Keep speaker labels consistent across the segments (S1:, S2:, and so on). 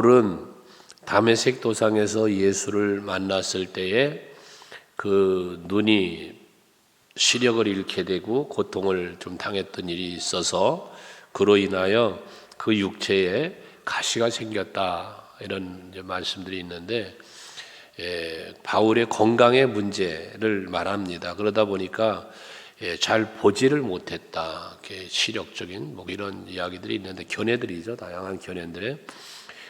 S1: 바울은 다메섹 도상에서 예수를 만났을 때에 그 눈이 시력을 잃게 되고 고통을 좀 당했던 일이 있어서 그로 인하여 그 육체에 가시가 생겼다, 이런 이제 말씀들이 있는데, 바울의 건강의 문제를 말합니다. 그러다 보니까 잘 보지를 못했다, 시력적인 뭐 이런 이야기들이 있는데, 견해들이죠, 다양한 견해인데,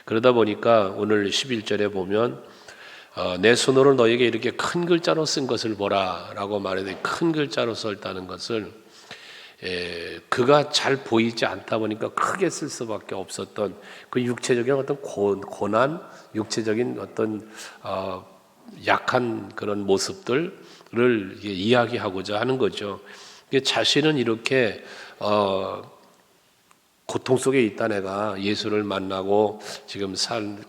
S1: 그러다 보니까 오늘 11절에 보면 내 손으로 너에게 이렇게 큰 글자로 쓴 것을 보라 라고 말해도, 큰 글자로 썼다는 것을 그가 잘 보이지 않다 보니까 크게 쓸 수밖에 없었던 그 육체적인 어떤 고난, 육체적인 어떤 약한 그런 모습들을 이야기하고자 하는 거죠. 자신은 이렇게 고통 속에 있다, 내가 예수를 만나고 지금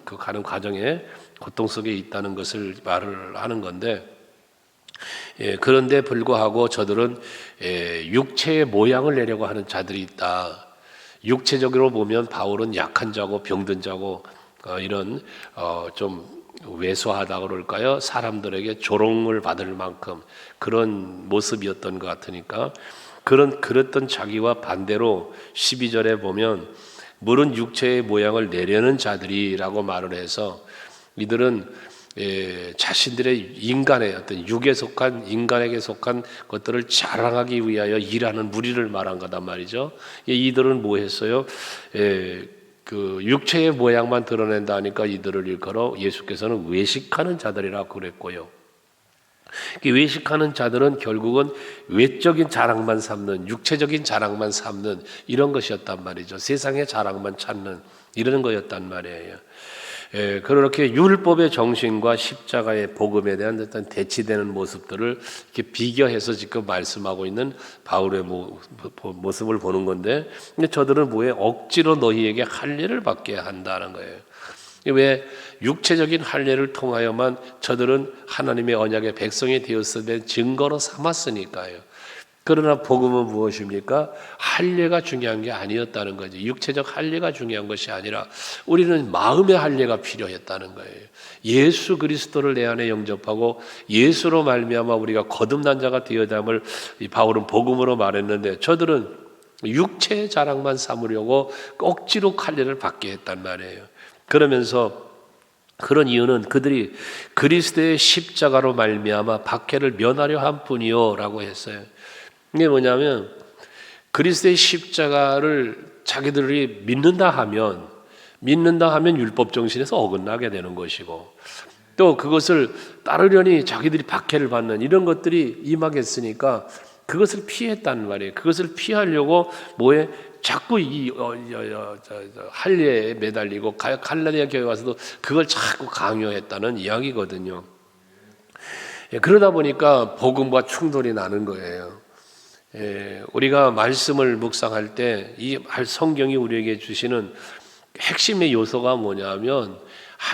S1: 가는 과정에 고통 속에 있다는 것을 말을 하는 건데, 그런데 불구하고 저들은 육체의 모양을 내려고 하는 자들이 있다. 육체적으로 보면 바울은 약한 자고 병든 자고 이런 좀 왜소하다 그럴까요? 사람들에게 조롱을 받을 만큼 그런 모습이었던 것 같으니까, 그랬던 자기와 반대로 12절에 보면 물은 육체의 모양을 내려는 자들이라고 말을 해서, 이들은 자신들의 인간의 어떤 육에 속한, 인간에게 속한 것들을 자랑하기 위하여 일하는 무리를 말한 거단 말이죠. 이들은 뭐 했어요? 그 육체의 모양만 드러낸다 하니까 이들을 일컬어 예수께서는 외식하는 자들이라고 그랬고요. 외식하는 자들은 결국은 외적인 자랑만 삼는, 육체적인 자랑만 삼는 이런 것이었단 말이죠. 세상의 자랑만 찾는 이런 거였단 말이에요. 그렇게 율법의 정신과 십자가의 복음에 대한 어떤 대치되는 모습들을 이렇게 비교해서 지금 말씀하고 있는 바울의 모습을 보는 건데, 근데 저들은 뭐에 억지로 너희에게 할례를 받게 한다는 거예요. 왜? 육체적인 할례를 통하여만 저들은 하나님의 언약의 백성이 되었을 증거로 삼았으니까요. 그러나 복음은 무엇입니까? 할례가 중요한 게 아니었다는 거죠. 육체적 할례가 중요한 것이 아니라 우리는 마음의 할례가 필요했다는 거예요. 예수 그리스도를 내 안에 영접하고 예수로 말미암아 우리가 거듭난 자가 되어담을 바울은 복음으로 말했는데, 저들은 육체의 자랑만 삼으려고 억지로 할례를 받게 했단 말이에요. 그러면서 그런 이유는 그들이 그리스도의 십자가로 말미암아 박해를 면하려 한 뿐이요라고 했어요. 이게 뭐냐면, 그리스도의 십자가를 자기들이 믿는다 하면 율법 정신에서 어긋나게 되는 것이고, 또 그것을 따르려니 자기들이 박해를 받는 이런 것들이 임하겠으니까 그것을 피했단 말이에요. 그것을 피하려고 뭐에 자꾸 이 할례에 매달리고, 갈라디아 교회 와서도 그걸 자꾸 강요했다는 이야기거든요. 그러다 보니까 복음과 충돌이 나는 거예요. 우리가 말씀을 묵상할 때 이 성경이 우리에게 주시는 핵심의 요소가 뭐냐면,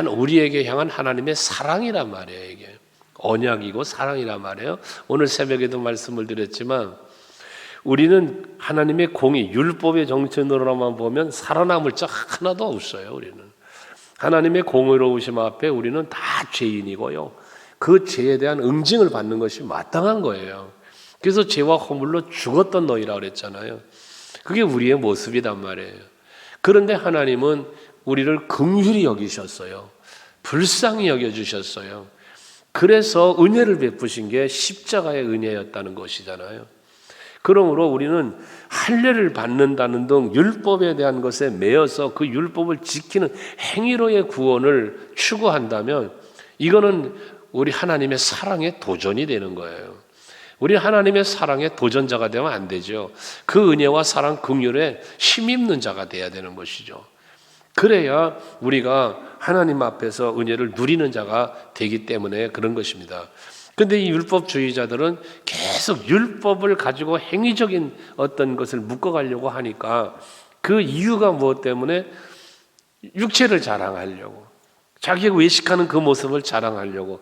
S1: 우리에게 향한 하나님의 사랑이란 말이에요. 이게 언약이고 사랑이란 말이에요. 오늘 새벽에도 말씀을 드렸지만, 우리는 하나님의 공의, 율법의 정신으로만 보면 살아남을 자 하나도 없어요. 우리는 하나님의 공의로우심 앞에 우리는 다 죄인이고요, 그 죄에 대한 응징을 받는 것이 마땅한 거예요. 그래서 죄와 허물로 죽었던 너희라 그랬잖아요. 그게 우리의 모습이란 말이에요. 그런데 하나님은 우리를 긍휼히 여기셨어요. 불쌍히 여겨주셨어요. 그래서 은혜를 베푸신 게 십자가의 은혜였다는 것이잖아요. 그러므로 우리는 할례를 받는다는 등 율법에 대한 것에 매여서 그 율법을 지키는 행위로의 구원을 추구한다면, 이거는 우리 하나님의 사랑의 도전이 되는 거예요. 우리 하나님의 사랑의 도전자가 되면 안 되죠. 그 은혜와 사랑, 긍휼에 힘입는 자가 돼야 되는 것이죠. 그래야 우리가 하나님 앞에서 은혜를 누리는 자가 되기 때문에 그런 것입니다. 그런데 이 율법주의자들은 계속 율법을 가지고 행위적인 어떤 것을 묶어가려고 하니까, 그 이유가 무엇 때문에? 육체를 자랑하려고, 자기가 외식하는 그 모습을 자랑하려고.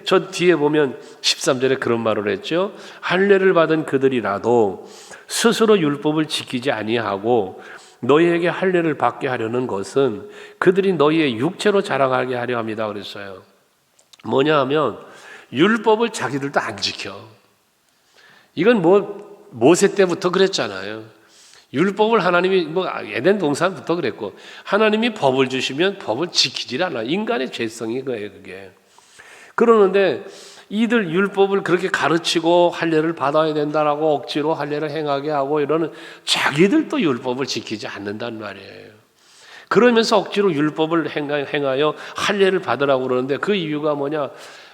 S1: 저 뒤에 보면 13절에 그런 말을 했죠. 할례를 받은 그들이라도 스스로 율법을 지키지 아니하고 너희에게 할례를 받게 하려는 것은 그들이 너희의 육체로 자랑하게 하려 합니다. 그랬어요. 뭐냐 하면 율법을 자기들도 안 지켜. 이건 모세 때부터 그랬잖아요. 율법을 하나님이 에덴 동산부터 그랬고, 하나님이 법을 주시면 법을 지키질 않아. 인간의 죄성이 거예요, 그게. 그러는데 이들 율법을 그렇게 가르치고 할례를 받아야 된다라고 억지로 할례를 행하게 하고 이러는, 자기들도 율법을 지키지 않는단 말이에요. 그러면서 억지로 율법을 행하여 할례를 받으라고 그러는데, 그 이유가 뭐냐?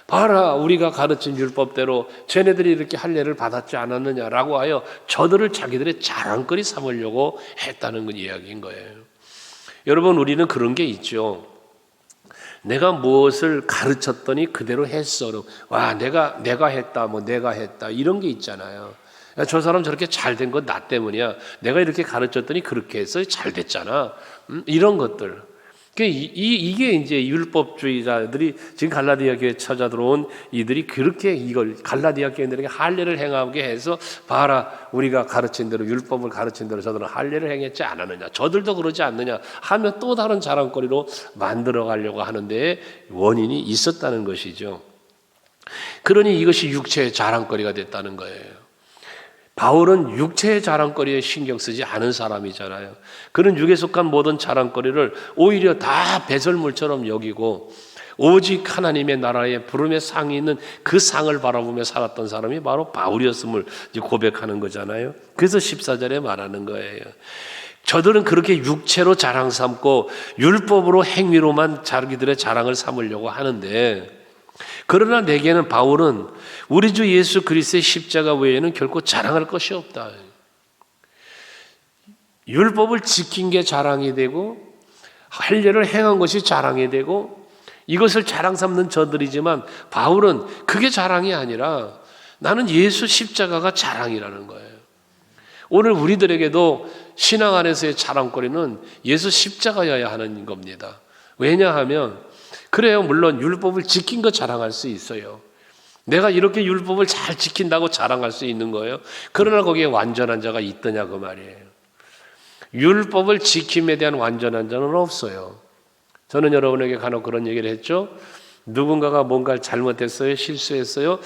S1: 봐라, 우리가 가르친 율법대로 쟤네들이 이렇게 할례를 받았지 않았느냐라고 하여 저들을 자기들의 자랑거리 삼으려고 했다는 건 이야기인 거예요. 여러분, 우리는 그런 게 있죠. 내가 무엇을 가르쳤더니 그대로 했어. 와, 내가 했다, 내가 했다, 이런 게 있잖아요. 야, 저 사람 저렇게 잘 된 건 나 때문이야. 내가 이렇게 가르쳤더니 그렇게 해서 잘 됐잖아. 이런 것들. 이게 이제 율법주의자들이, 지금 갈라디아 교회에 찾아 들어온 이들이 그렇게 이걸 갈라디아 교인들에게 할례를 행하게 해서, 봐라, 우리가 가르친 대로, 율법을 가르친 대로 저들은 할례를 행했지 않았느냐, 저들도 그러지 않느냐 하며 또 다른 자랑거리로 만들어 가려고 하는데 원인이 있었다는 것이죠. 그러니 이것이 육체의 자랑거리가 됐다는 거예요. 바울은 육체의 자랑거리에 신경 쓰지 않은 사람이잖아요. 그는 육에 속한 모든 자랑거리를 오히려 다 배설물처럼 여기고 오직 하나님의 나라의 부름의 상이 있는 그 상을 바라보며 살았던 사람이 바로 바울이었음을 고백하는 거잖아요. 그래서 14절에 말하는 거예요. 저들은 그렇게 육체로 자랑 삼고 율법으로 행위로만 자기들의 자랑을 삼으려고 하는데, 그러나 내게는, 바울은 우리 주 예수 그리스도의 십자가 외에는 결코 자랑할 것이 없다. 율법을 지킨 게 자랑이 되고 할례를 행한 것이 자랑이 되고 이것을 자랑 삼는 저들이지만, 바울은 그게 자랑이 아니라 나는 예수 십자가가 자랑이라는 거예요. 오늘 우리들에게도 신앙 안에서의 자랑거리는 예수 십자가여야 하는 겁니다. 왜냐하면, 그래요, 물론 율법을 지킨 거 자랑할 수 있어요. 내가 이렇게 율법을 잘 지킨다고 자랑할 수 있는 거예요. 그러나 거기에 완전한 자가 있더냐 그 말이에요. 율법을 지킴에 대한 완전한 자는 없어요. 저는 여러분에게 간혹 그런 얘기를 했죠. 누군가가 뭔가를 잘못했어요, 실수했어요,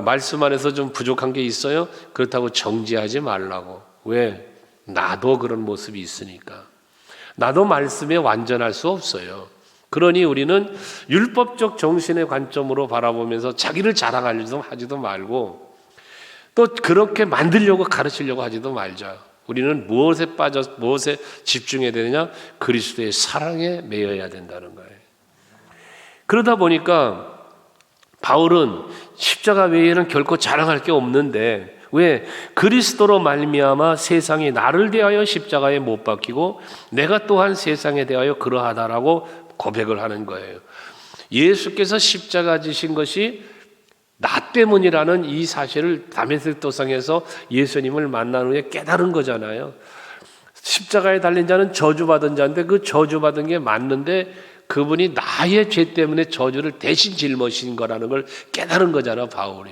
S1: 말씀 안에서 좀 부족한 게 있어요. 그렇다고 정지하지 말라고. 왜? 나도 그런 모습이 있으니까. 나도 말씀에 완전할 수 없어요. 그러니 우리는 율법적 정신의 관점으로 바라보면서 자기를 자랑하려고 하지도 말고, 또 그렇게 만들려고 가르치려고 하지도 말자. 우리는 무엇에 집중해야 되느냐? 그리스도의 사랑에 매여야 된다는 거예요. 그러다 보니까 바울은 십자가 외에는 결코 자랑할 게 없는데, 왜? 그리스도로 말미암아 세상이 나를 대하여 십자가에 못 박히고 내가 또한 세상에 대하여 그러하다라고 고백을 하는 거예요. 예수께서 십자가 지신 것이 나 때문이라는 이 사실을 다메섹 도상에서 예수님을 만난 후에 깨달은 거잖아요. 십자가에 달린 자는 저주받은 자인데, 그 저주받은 게 맞는데 그분이 나의 죄 때문에 저주를 대신 짊어진 거라는 걸 깨달은 거잖아, 바울이.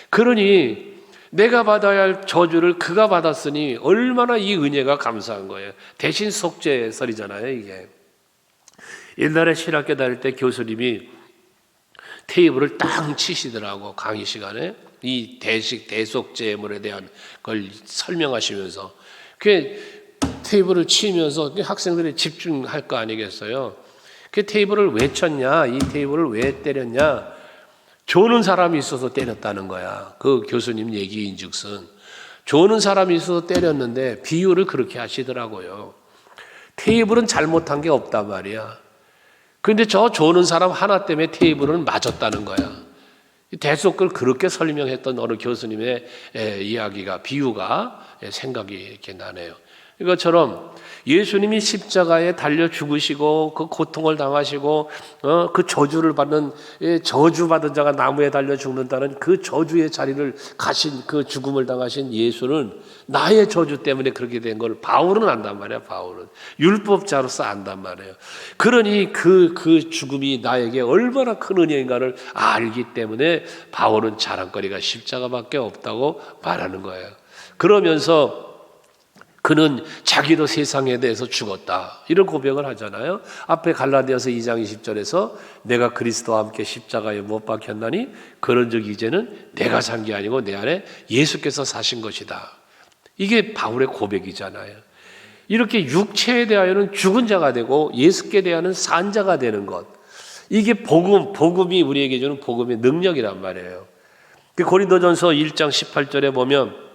S1: 그러니 내가 받아야 할 저주를 그가 받았으니 얼마나 이 은혜가 감사한 거예요. 대신 속죄설이잖아요, 이게. 옛날에 신학교 다닐 때 교수님이 테이블을 땅 치시더라고, 강의 시간에. 이 대속죄물에 대한 걸 설명하시면서. 그 테이블을 치면서 학생들이 집중할 거 아니겠어요? 그 테이블을 왜 쳤냐, 이 테이블을 왜 때렸냐, 조는 사람이 있어서 때렸다는 거야. 그 교수님 얘기인즉슨 조는 사람이 있어서 때렸는데 비유를 그렇게 하시더라고요. 테이블은 잘못한 게 없단 말이야. 그런데 저 조는 사람 하나 때문에 테이블은 맞았다는 거야. 대속을 그렇게 설명했던 어느 교수님의 이야기가, 비유가 생각이 이렇게 나네요. 이것처럼 예수님이 십자가에 달려 죽으시고 그 고통을 당하시고 그 저주를 받는, 저주받은 자가 나무에 달려 죽는다는 그 저주의 자리를 가신, 그 죽음을 당하신 예수는 나의 저주 때문에 그렇게 된 걸 바울은 안단 말이야. 바울은 율법자로서 안단 말이에요. 그러니 그 죽음이 나에게 얼마나 큰 은혜인가를 알기 때문에 바울은 자랑거리가 십자가밖에 없다고 말하는 거예요. 그러면서 그는 자기도 세상에 대해서 죽었다. 이런 고백을 하잖아요. 앞에 갈라디아서 2장 20절에서 내가 그리스도와 함께 십자가에 못 박혔나니 그런즉 이제는 내가 산 게 아니고 내 안에 예수께서 사신 것이다. 이게 바울의 고백이잖아요. 이렇게 육체에 대하여는 죽은 자가 되고 예수께 대하여는 산 자가 되는 것. 이게 복음이 우리에게 주는 복음의 능력이란 말이에요. 고린도전서 1장 18절에 보면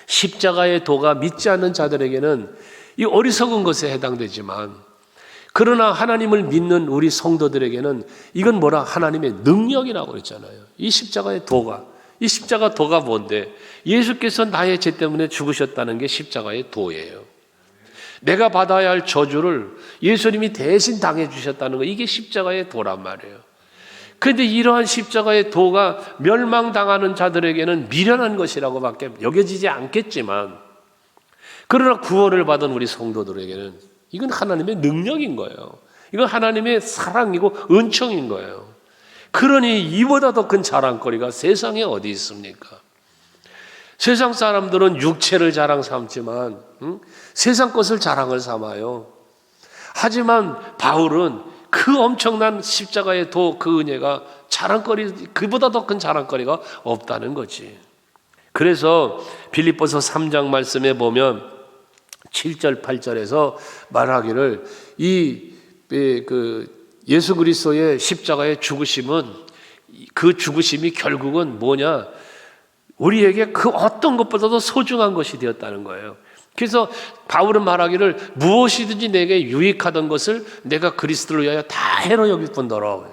S1: 십자가의 도가 믿지 않는 자들에게는 이 어리석은 것에 해당되지만 그러나 하나님을 믿는 우리 성도들에게는 이건 뭐라 하나님의 능력이라고 그랬잖아요. 이 십자가의 도가. 이 십자가 도가 뭔데? 예수께서 나의 죄 때문에 죽으셨다는 게 십자가의 도예요. 내가 받아야 할 저주를 예수님이 대신 당해 주셨다는 거, 이게 십자가의 도란 말이에요. 그런데 이러한 십자가의 도가 멸망당하는 자들에게는 미련한 것이라고밖에 여겨지지 않겠지만, 그러나 구원을 받은 우리 성도들에게는 이건 하나님의 능력인 거예요. 이건 하나님의 사랑이고 은총인 거예요. 그러니 이보다 더 큰 자랑거리가 세상에 어디 있습니까? 세상 사람들은 육체를 자랑 삼지만 세상 것을 자랑을 삼아요. 하지만 바울은 그 엄청난 십자가의 도, 그 은혜가 자랑거리, 그보다 더 큰 자랑거리가 없다는 거지. 그래서 빌립보서 3장 말씀에 보면 7절 8절에서 말하기를 예수 그리스도의 십자가의 죽으심은, 그 죽으심이 결국은 뭐냐? 우리에게 그 어떤 것보다도 소중한 것이 되었다는 거예요. 그래서 바울은 말하기를 무엇이든지 내게 유익하던 것을 내가 그리스도를 위하여 다 해로 여길 뿐더러,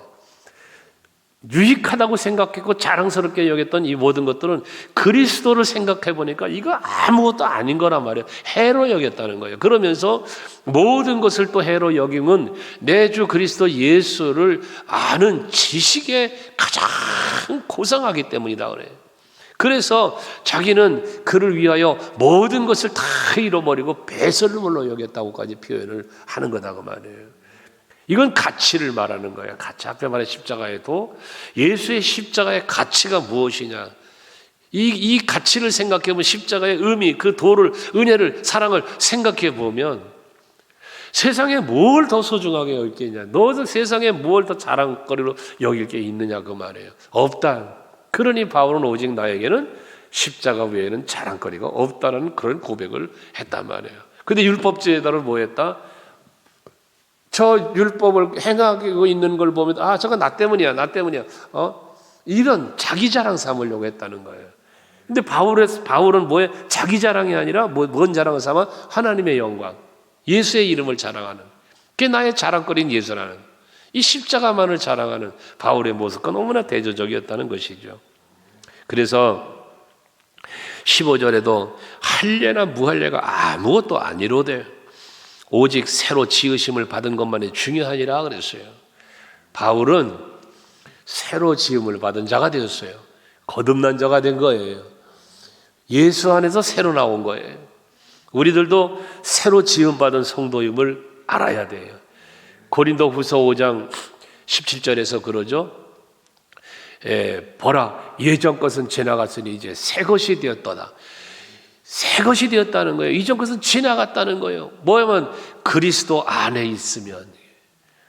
S1: 유익하다고 생각했고 자랑스럽게 여겼던 이 모든 것들은 그리스도를 생각해 보니까 이거 아무것도 아닌 거란 말이에요. 해로 여겼다는 거예요. 그러면서 모든 것을 또 해로 여김은 내 주 그리스도 예수를 아는 지식에 가장 고상하기 때문이다 그래요. 그래서 자기는 그를 위하여 모든 것을 다 잃어버리고 배설물로 여겼다고까지 표현을 하는 거다고 말이에요. 이건 가치를 말하는 거예요. 가치. 앞에 말한 십자가에도 예수의 십자가의 가치가 무엇이냐, 이 가치를 생각해 보면, 십자가의 의미, 그 도를, 은혜를, 사랑을 생각해 보면 세상에 뭘 더 소중하게 여기겠냐, 너도 세상에 뭘 더 자랑거리로 여길 게 있느냐 그 말이에요. 없다. 그러니 바울은 오직 나에게는 십자가 외에는 자랑거리가 없다는 그런 고백을 했단 말이에요. 근데 율법주의자들은 뭐 했다? 저 율법을 행하고 있는 걸 보면 저거 나 때문이야. 이런 자기 자랑 삼으려고 했다는 거예요. 근데 바울은 뭐에? 자기 자랑이 아니라 뭔 자랑을 삼아? 하나님의 영광, 예수의 이름을 자랑하는, 그게 나의 자랑거리인 예수라는 이 십자가만을 자랑하는 바울의 모습과 너무나 대조적이었다는 것이죠. 그래서 15절에도 할례나 무할례가 아무것도 아니로되 오직 새로 지으심을 받은 것만이 중요하니라 그랬어요. 바울은 새로 지음을 받은 자가 되었어요. 거듭난 자가 된 거예요. 예수 안에서 새로 나온 거예요. 우리들도 새로 지음받은 성도임을 알아야 돼요. 고린도후서 5장 17절에서 그러죠. 보라, 예전 것은 지나갔으니 이제 새 것이 되었도다. 새 것이 되었다는 거예요. 이전 것은 지나갔다는 거예요. 뭐냐면 그리스도 안에 있으면,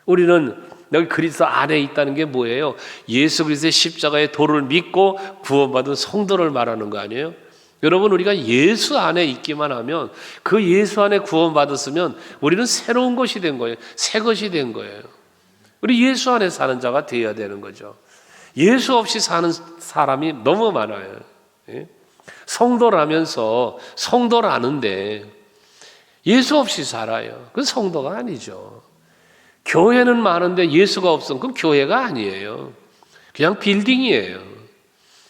S1: 우리는 여기 그리스도 안에 있다는 게 뭐예요? 예수 그리스도의 십자가의 도를 믿고 구원받은 성도를 말하는 거 아니에요? 여러분, 우리가 예수 안에 있기만 하면, 그 예수 안에 구원받았으면 우리는 새로운 것이 된 거예요. 새 것이 된 거예요. 우리 예수 안에 사는 자가 되어야 되는 거죠. 예수 없이 사는 사람이 너무 많아요. 성도라면서 성도라는데 예수 없이 살아요. 그건 성도가 아니죠. 교회는 많은데 예수가 없으면 그건 교회가 아니에요. 그냥 빌딩이에요.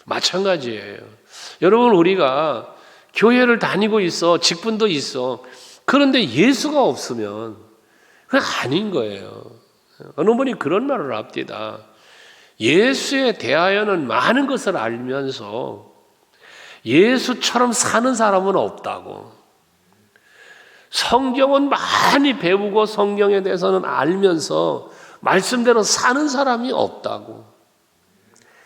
S1: 마찬가지예요. 여러분, 우리가 교회를 다니고 있어, 직분도 있어. 그런데 예수가 없으면 그건 아닌 거예요. 어느 분이 그런 말을 합니다. 예수에 대하여는 많은 것을 알면서 예수처럼 사는 사람은 없다고. 성경은 많이 배우고 성경에 대해서는 알면서 말씀대로 사는 사람이 없다고.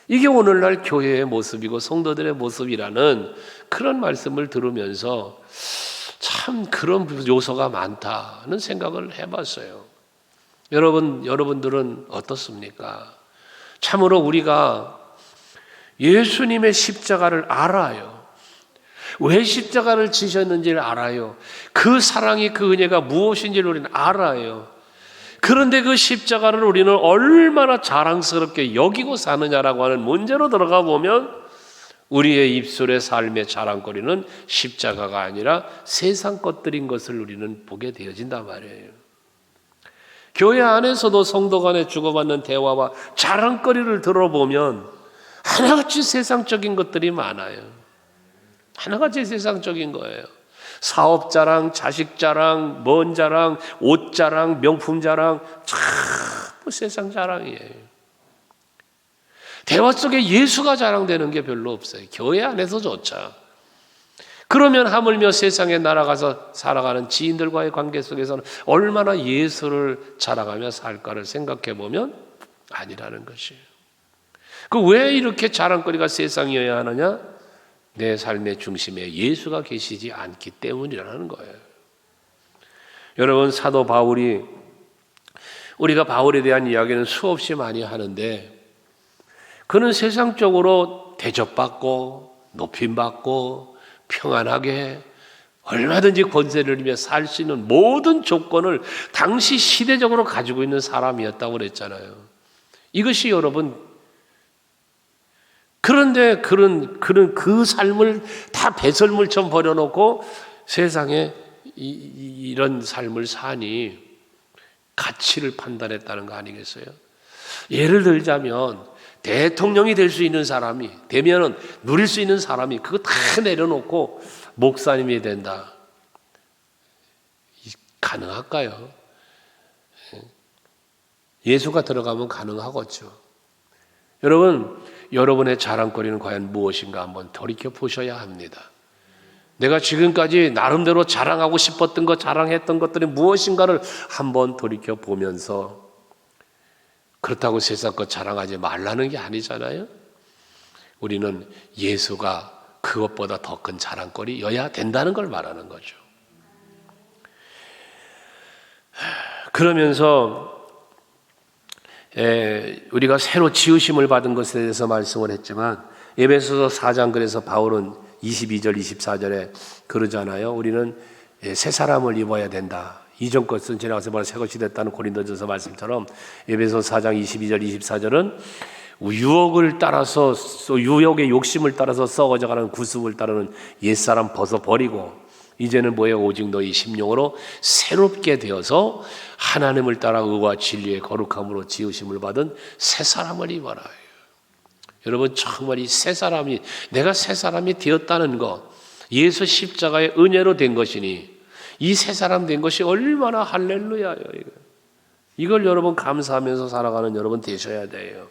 S1: 이게 오늘날 교회의 모습이고 성도들의 모습이라는 그런 말씀을 들으면서 참 참 그런 요소가 많다는 생각을 해봤어요. 여러분들은 어떻습니까? 참으로 우리가 예수님의 십자가를 알아요. 왜 십자가를 지셨는지를 알아요. 그 사랑이, 그 은혜가 무엇인지를 우리는 알아요. 그런데 그 십자가를 우리는 얼마나 자랑스럽게 여기고 사느냐라고 하는 문제로 들어가 보면 우리의 입술의 삶의 자랑거리는 십자가가 아니라 세상 것들인 것을 우리는 보게 되어진단 말이에요. 교회 안에서도 성도 간에 주고받는 대화와 자랑거리를 들어보면 하나같이 세상적인 것들이 많아요. 하나같이 세상적인 거예요. 사업 자랑, 자식 자랑, 먼 자랑, 옷 자랑, 명품 자랑, 전부 세상 자랑이에요. 대화 속에 예수가 자랑되는 게 별로 없어요. 교회 안에서조차. 그러면 하물며 세상에 날아가서 살아가는 지인들과의 관계 속에서는 얼마나 예수를 자랑하며 살까를 생각해 보면 아니라는 것이에요. 왜 이렇게 자랑거리가 세상이어야 하느냐? 내 삶의 중심에 예수가 계시지 않기 때문이라는 거예요. 여러분, 사도 바울이, 우리가 바울에 대한 이야기는 수없이 많이 하는데 그는 세상적으로 대접받고 높임받고 평안하게 얼마든지 권세를 누리며 살 수 있는 모든 조건을 당시 시대적으로 가지고 있는 사람이었다고 그랬잖아요. 이것이 여러분, 그런데 그는 그 삶을 다 배설물처럼 버려놓고 세상에 이런 삶을 사니 가치를 판단했다는 거 아니겠어요? 예를 들자면 대통령이 될 수 있는 사람이 되면은 누릴 수 있는 사람이 그거 다 내려놓고 목사님이 된다. 가능할까요? 예수가 들어가면 가능하겠죠. 여러분, 여러분의 자랑거리는 과연 무엇인가 한번 돌이켜 보셔야 합니다. 내가 지금까지 나름대로 자랑하고 싶었던 것, 자랑했던 것들이 무엇인가를 한번 돌이켜 보면서, 그렇다고 세상 것 자랑하지 말라는 게 아니잖아요. 우리는 예수가 그것보다 더 큰 자랑거리여야 된다는 걸 말하는 거죠. 그러면서 우리가 새로 지으심을 받은 것에 대해서 말씀을 했지만 에베소서 4장, 그래서 바울은 22절 24절에 그러잖아요. 우리는 새 사람을 입어야 된다. 이전 것은 지나가서 바로 새 것이 됐다는 고린도전서 말씀처럼 에베소 4장 22절 24절은 유혹을 따라서, 유혹의 욕심을 따라서 썩어져가는 구습을 따르는 옛사람 벗어버리고 이제는 뭐예요? 오직 너희 심령으로 새롭게 되어서 하나님을 따라 의와 진리의 거룩함으로 지으심을 받은 새 사람을 입어라. 여러분, 정말 이 새 사람이, 내가 새 사람이 되었다는 것, 예수 십자가의 은혜로 된 것이니 이 새 사람 된 것이 얼마나 할렐루야예요. 이걸 여러분 감사하면서 살아가는 여러분 되셔야 돼요.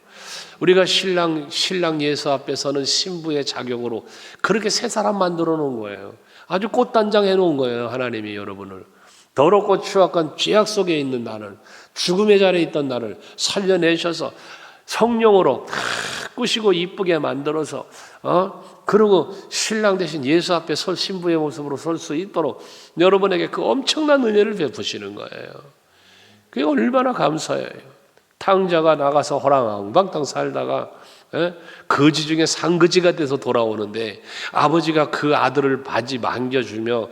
S1: 우리가 신랑 예수 앞에서는 신부의 자격으로 그렇게 새 사람 만들어 놓은 거예요. 아주 꽃단장 해놓은 거예요. 하나님이 여러분을 더럽고 추악한 죄악 속에 있는 나를, 죽음의 자리에 있던 나를 살려내셔서 성령으로 꾸시고 이쁘게 만들어서 그리고 신랑 대신 예수 앞에 신부의 모습으로 설 수 있도록 여러분에게 그 엄청난 은혜를 베푸시는 거예요. 그게 얼마나 감사해요. 탕자가 나가서 호랑방탕 살다가 거지 중에 상거지가 돼서 돌아오는데 아버지가 그 아들을 바지 망겨주며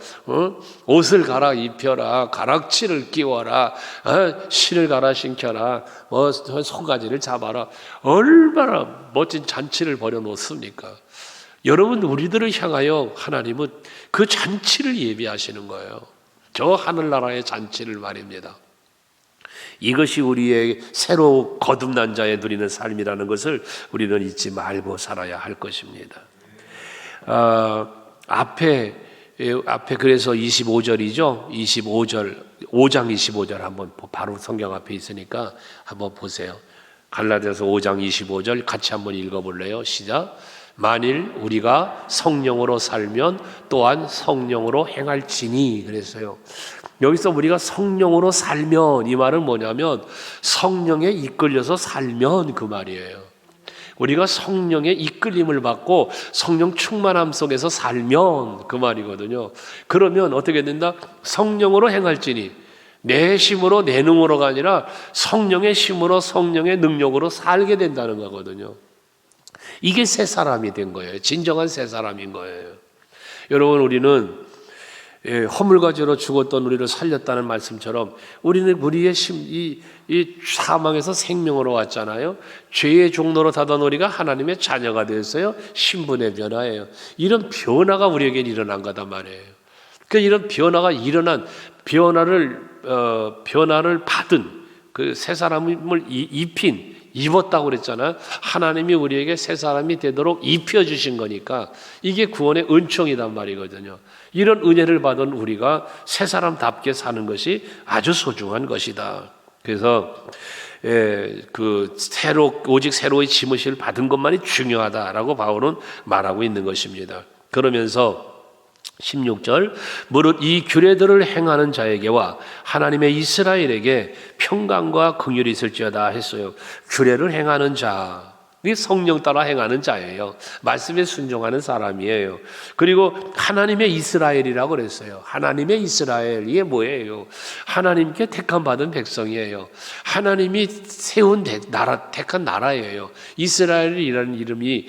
S1: 옷을 갈아 입혀라, 가락치를 끼워라, 실을 갈아 신겨라, 송가지를 잡아라. 얼마나 멋진 잔치를 벌여놓습니까? 여러분, 우리들을 향하여 하나님은 그 잔치를 예비하시는 거예요. 저 하늘나라의 잔치를 말입니다. 이것이 우리의 새로 거듭난 자에 누리는 삶이라는 것을 우리는 잊지 말고 살아야 할 것입니다. 앞에 그래서 25절이죠. 25절, 5장 25절 한번 바로 성경 앞에 있으니까 한번 보세요. 갈라디아서 5장 25절 같이 한번 읽어볼래요? 시작. 만일 우리가 성령으로 살면 또한 성령으로 행할지니. 그랬어요. 여기서 우리가 성령으로 살면, 이 말은 뭐냐면 성령에 이끌려서 살면 그 말이에요. 우리가 성령의 이끌림을 받고 성령 충만함 속에서 살면 그 말이거든요. 그러면 어떻게 된다? 성령으로 행할지니 내 힘으로 내 능으로가 아니라 성령의 힘으로 성령의 능력으로 살게 된다는 거거든요. 이게 새 사람이 된 거예요. 진정한 새 사람인 거예요. 여러분, 우리는 허물과죄로 죽었던 우리를 살렸다는 말씀처럼 우리는 우리의 이 사망에서 생명으로 왔잖아요. 죄의 종로로 타던 우리가 하나님의 자녀가 되었어요. 신분의 변화예요. 이런 변화가 우리에게 일어난 거단 말이에요. 그 이런 변화가 일어난 변화를 받은 그 새 사람을 입었다고 그랬잖아요. 하나님이 우리에게 새 사람이 되도록 입혀주신 거니까 이게 구원의 은총이란 말이거든요. 이런 은혜를 받은 우리가 새 사람답게 사는 것이 아주 소중한 것이다. 그래서 오직 새로이 지으실 받은 것만이 중요하다라고 바울은 말하고 있는 것입니다. 그러면서 16절, 무릇 이 규례들을 행하는 자에게와 하나님의 이스라엘에게 평강과 긍휼이 있을지어다 했어요. 규례를 행하는 자, 이 성령 따라 행하는 자예요. 말씀에 순종하는 사람이에요. 그리고 하나님의 이스라엘이라고 그랬어요. 하나님의 이스라엘, 이게 뭐예요? 하나님께 택함 받은 백성이에요. 하나님이 세운 택한 나라예요. 이스라엘이라는 이름이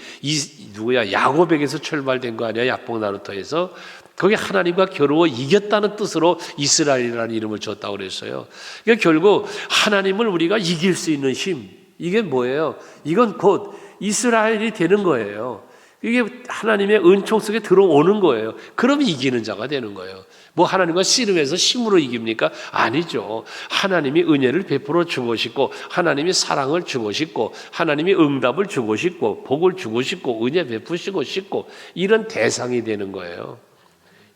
S1: 야곱에게서 출발된 거 아니야? 야복 나루터에서. 거기 하나님과 겨루어 이겼다는 뜻으로 이스라엘이라는 이름을 줬다고 그랬어요. 그러니까 결국 하나님을 우리가 이길 수 있는 힘, 이게 뭐예요? 이건 곧 이스라엘이 되는 거예요. 이게 하나님의 은총 속에 들어오는 거예요. 그럼 이기는 자가 되는 거예요. 뭐 하나님과 씨름해서 힘으로 이깁니까? 아니죠. 하나님이 은혜를 베풀어 주고 싶고, 하나님이 사랑을 주고 싶고, 하나님이 응답을 주고 싶고, 복을 주고 싶고, 은혜 베푸시고 싶고, 이런 대상이 되는 거예요.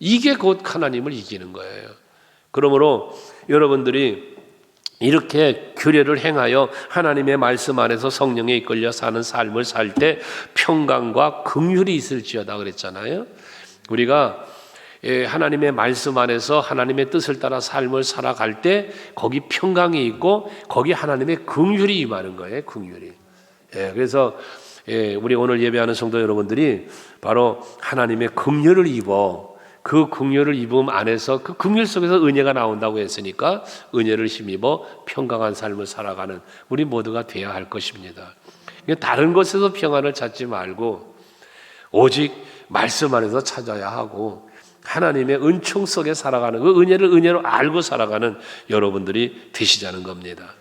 S1: 이게 곧 하나님을 이기는 거예요. 그러므로 여러분들이 이렇게 규례를 행하여 하나님의 말씀 안에서 성령에 이끌려 사는 삶을 살 때 평강과 긍휼이 있을지어다 그랬잖아요. 우리가 하나님의 말씀 안에서 하나님의 뜻을 따라 삶을 살아갈 때 거기 평강이 있고 거기 하나님의 긍휼이 임하는 거예요. 긍휼이. 그래서 우리 오늘 예배하는 성도 여러분들이 바로 하나님의 긍휼을 입어 그 긍휼을 입음 안에서 그 긍휼 속에서 은혜가 나온다고 했으니까 은혜를 힘입어 평강한 삶을 살아가는 우리 모두가 되어야 할 것입니다. 다른 곳에서 평안을 찾지 말고 오직 말씀 안에서 찾아야 하고 하나님의 은총 속에 살아가는 그 은혜를 은혜로 알고 살아가는 여러분들이 되시자는 겁니다.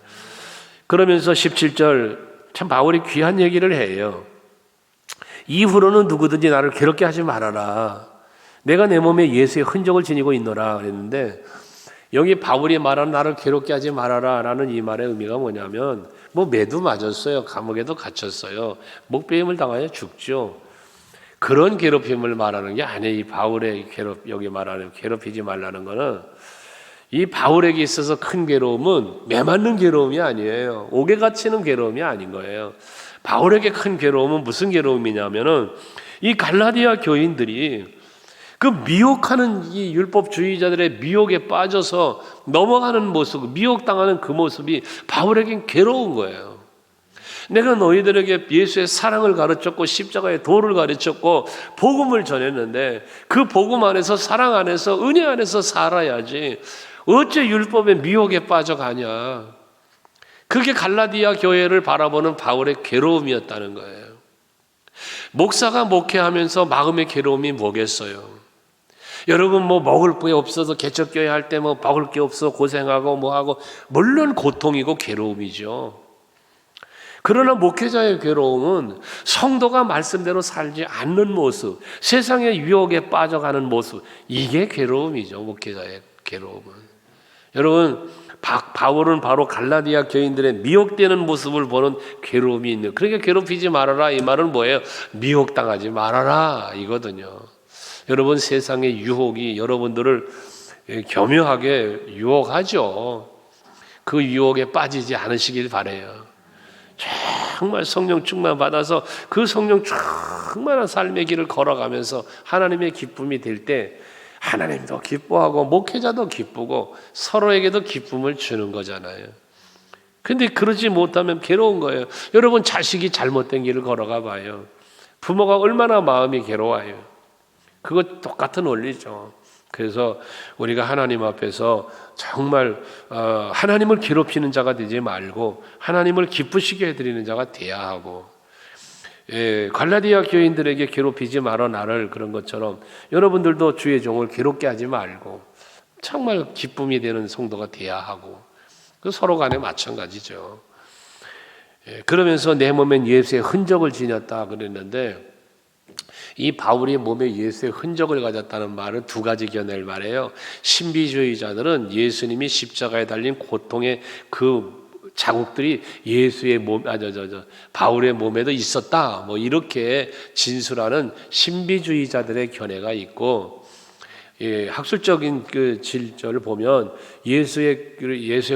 S1: 그러면서 17절 참 바울이 귀한 얘기를 해요. 이후로는 누구든지 나를 괴롭게 하지 말아라. 내가 내 몸에 예수의 흔적을 지니고 있노라 그랬는데 여기 바울이 말하는 나를 괴롭게 하지 말아라 라는 이 말의 의미가 뭐냐면 뭐 매도 맞았어요. 감옥에도 갇혔어요. 목베임을 당하여 죽죠. 그런 괴롭힘을 말하는 게 아니에요. 이 바울의 여기 말하는 괴롭히지 말라는 거는 이 바울에게 있어서 큰 괴로움은 매맞는 괴로움이 아니에요. 옥에 갇히는 괴로움이 아닌 거예요. 바울에게 큰 괴로움은 무슨 괴로움이냐면은 이 갈라디아 교인들이 그 미혹하는 이 율법주의자들의 미혹에 빠져서 넘어가는 모습, 미혹당하는 그 모습이 바울에겐 괴로운 거예요. 내가 너희들에게 예수의 사랑을 가르쳤고 십자가의 도를 가르쳤고 복음을 전했는데 그 복음 안에서 사랑 안에서 은혜 안에서 살아야지 어째 율법의 미혹에 빠져가냐. 그게 갈라디아 교회를 바라보는 바울의 괴로움이었다는 거예요. 목사가 목회하면서 마음의 괴로움이 뭐겠어요? 여러분 뭐 먹을 게 없어서 개척교회 할 때 뭐 먹을 게 없어 고생하고 뭐하고 물론 고통이고 괴로움이죠. 그러나 목회자의 괴로움은 성도가 말씀대로 살지 않는 모습, 세상의 유혹에 빠져가는 모습, 이게 괴로움이죠. 목회자의 괴로움은. 여러분 바울은 바로 갈라디아 교인들의 미혹되는 모습을 보는 괴로움이 있는. 그러니까 괴롭히지 말아라 이 말은 뭐예요? 미혹당하지 말아라 이거든요. 여러분 세상의 유혹이 여러분들을 교묘하게 유혹하죠. 그 유혹에 빠지지 않으시길 바라요. 정말 성령 충만 받아서 그 성령 충만한 삶의 길을 걸어가면서 하나님의 기쁨이 될 때 하나님도 기뻐하고 목회자도 기쁘고 서로에게도 기쁨을 주는 거잖아요. 근데 그러지 못하면 괴로운 거예요. 여러분, 자식이 잘못된 길을 걸어가 봐요. 부모가 얼마나 마음이 괴로워요. 그거 똑같은 원리죠. 그래서 우리가 하나님 앞에서 정말 하나님을 괴롭히는 자가 되지 말고 하나님을 기쁘시게 해드리는 자가 돼야 하고, 갈라디아 교인들에게 괴롭히지 말어 나를, 그런 것처럼 여러분들도 주의 종을 괴롭게 하지 말고 정말 기쁨이 되는 성도가 돼야 하고, 그 서로 간에 마찬가지죠. 그러면서 내 몸엔 예수의 흔적을 지녔다 그랬는데, 이 바울이 몸에 예수의 흔적을 가졌다는 말은 두 가지 견해를 말해요. 신비주의자들은 예수님이 십자가에 달린 고통의 그 자국들이 예수의 바울의 몸에도 있었다, 뭐 이렇게 진술하는 신비주의자들의 견해가 있고, 학술적인 그 질서를 보면 예수의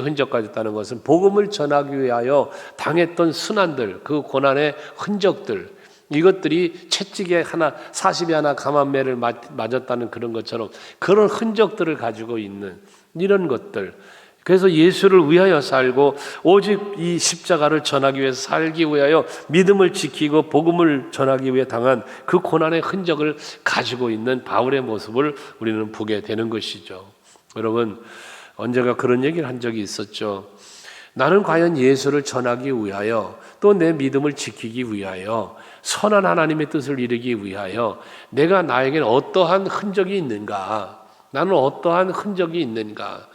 S1: 흔적 가졌다는 것은 복음을 전하기 위하여 당했던 순환들, 그 고난의 흔적들, 이것들이 채찍에 하나 40에 하나 감한매를 맞았다는 그런 것처럼 그런 흔적들을 가지고 있는 이런 것들. 그래서 예수를 위하여 살고 오직 이 십자가를 전하기 위해서 살기 위하여 믿음을 지키고 복음을 전하기 위해 당한 그 고난의 흔적을 가지고 있는 바울의 모습을 우리는 보게 되는 것이죠. 여러분, 언제가 그런 얘기를 한 적이 있었죠. 나는 과연 예수를 전하기 위하여 또 내 믿음을 지키기 위하여 선한 하나님의 뜻을 이루기 위하여 내가 나에게는 어떠한 흔적이 있는가? 나는 어떠한 흔적이 있는가?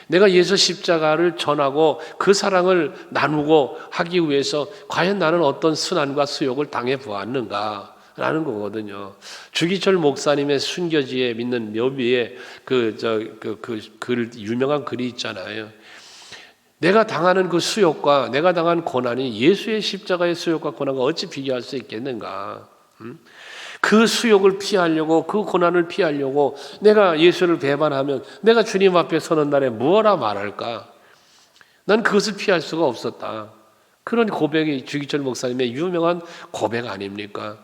S1: 내가 예수 십자가를 전하고 그 사랑을 나누고 하기 위해서 과연 나는 어떤 순환과 수욕을 당해 보았는가? 라는 거거든요. 주기철 목사님의 순교지에 믿는 묘비에 유명한 글이 있잖아요. 내가 당하는 그 수욕과 내가 당한 고난이 예수의 십자가의 수욕과 고난과 어찌 비교할 수 있겠는가? 그 수욕을 피하려고, 그 고난을 피하려고 내가 예수를 배반하면 내가 주님 앞에 서는 날에 무엇라 말할까? 난 그것을 피할 수가 없었다. 그런 고백이 주기철 목사님의 유명한 고백 아닙니까?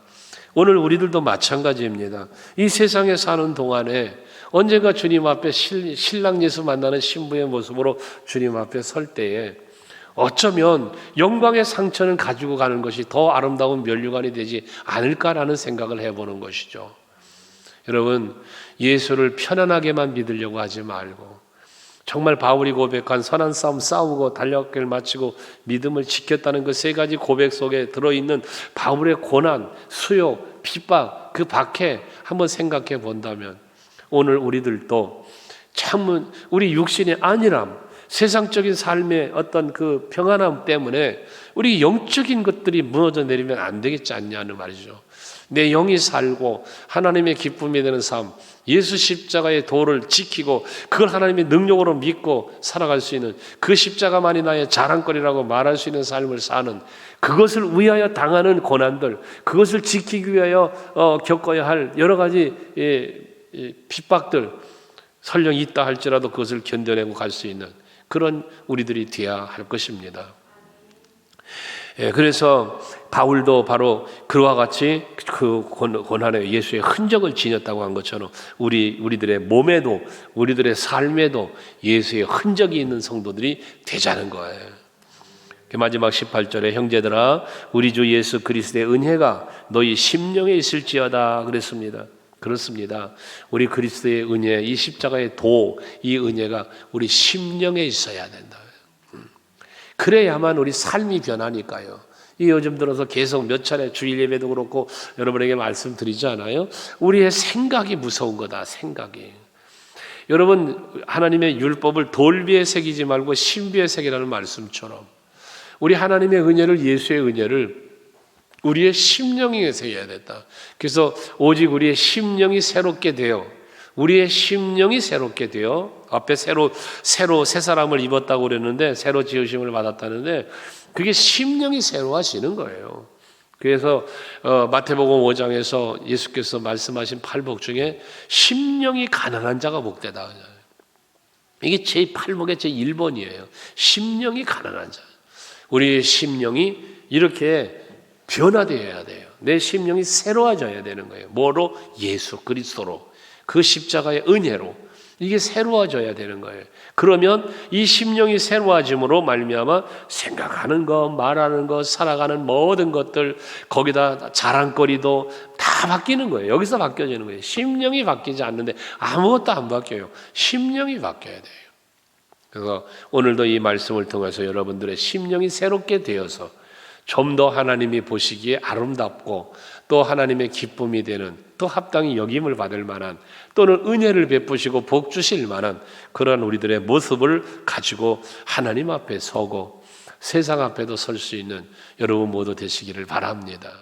S1: 오늘 우리들도 마찬가지입니다. 이 세상에 사는 동안에 언젠가 주님 앞에 신랑 예수 만나는 신부의 모습으로 주님 앞에 설 때에 어쩌면 영광의 상처는 가지고 가는 것이 더 아름다운 면류관이 되지 않을까라는 생각을 해보는 것이죠. 여러분, 예수를 편안하게만 믿으려고 하지 말고 정말 바울이 고백한 선한 싸움 싸우고 달려길 마치고 믿음을 지켰다는 그 세 가지 고백 속에 들어있는 바울의 고난, 수욕, 핍박, 그 박해 한번 생각해 본다면 오늘 우리들도 참 우리 육신의 안일함, 세상적인 삶의 어떤 그 평안함 때문에 우리 영적인 것들이 무너져 내리면 안 되겠지 않냐는 말이죠. 내 영이 살고 하나님의 기쁨이 되는 삶, 예수 십자가의 도를 지키고 그걸 하나님의 능력으로 믿고 살아갈 수 있는 그 십자가만이 나의 자랑거리라고 말할 수 있는 삶을 사는, 그것을 위하여 당하는 고난들, 그것을 지키기 위하여 겪어야 할 여러 가지 핍박들 설령 있다 할지라도 그것을 견뎌내고 갈 수 있는 그런 우리들이 되어야 할 것입니다. 그래서 바울도 바로 그와 같이 그 고난에 예수의 흔적을 지녔다고 한 것처럼 우리들의 몸에도 우리들의 삶에도 예수의 흔적이 있는 성도들이 되자는 거예요. 마지막 18절에 형제들아 우리 주 예수 그리스도의 은혜가 너희 심령에 있을지어다 그랬습니다. 그렇습니다. 우리 그리스도의 은혜, 이 십자가의 도, 이 은혜가 우리 심령에 있어야 된다. 그래야만 우리 삶이 변하니까요. 이 요즘 들어서 계속 몇 차례 주일 예배도 그렇고 여러분에게 말씀드리잖아요. 우리의 생각이 무서운 거다. 생각이. 여러분, 하나님의 율법을 돌비에 새기지 말고 신비에 새기라는 말씀처럼 우리 하나님의 은혜를, 예수의 은혜를 우리의 심령에 새겨야 됐다. 그래서 오직 우리의 심령이 새롭게 되어, 우리의 심령이 새롭게 되어, 앞에 새로 새 사람을 입었다고 그랬는데 새로 지으심을 받았다는데 그게 심령이 새로워지는 거예요. 그래서 마태복음 5장에서 예수께서 말씀하신 팔복 중에 심령이 가난한 자가 복되다. 이게 제 팔복의 제 1번이에요. 심령이 가난한 자. 우리의 심령이 이렇게 변화되어야 돼요. 내 심령이 새로워져야 되는 거예요. 뭐로? 예수 그리스도로, 그 십자가의 은혜로 이게 새로워져야 되는 거예요. 그러면 이 심령이 새로워짐으로 말미암아 생각하는 것, 말하는 것, 살아가는 모든 것들, 거기다 자랑거리도 다 바뀌는 거예요. 여기서 바뀌어지는 거예요. 심령이 바뀌지 않는데 아무것도 안 바뀌어요. 심령이 바뀌어야 돼요. 그래서 오늘도 이 말씀을 통해서 여러분들의 심령이 새롭게 되어서 좀 더 하나님이 보시기에 아름답고 또 하나님의 기쁨이 되는, 또 합당히 여김을 받을 만한, 또는 은혜를 베푸시고 복 주실 만한 그런 우리들의 모습을 가지고 하나님 앞에 서고 세상 앞에도 설 수 있는 여러분 모두 되시기를 바랍니다.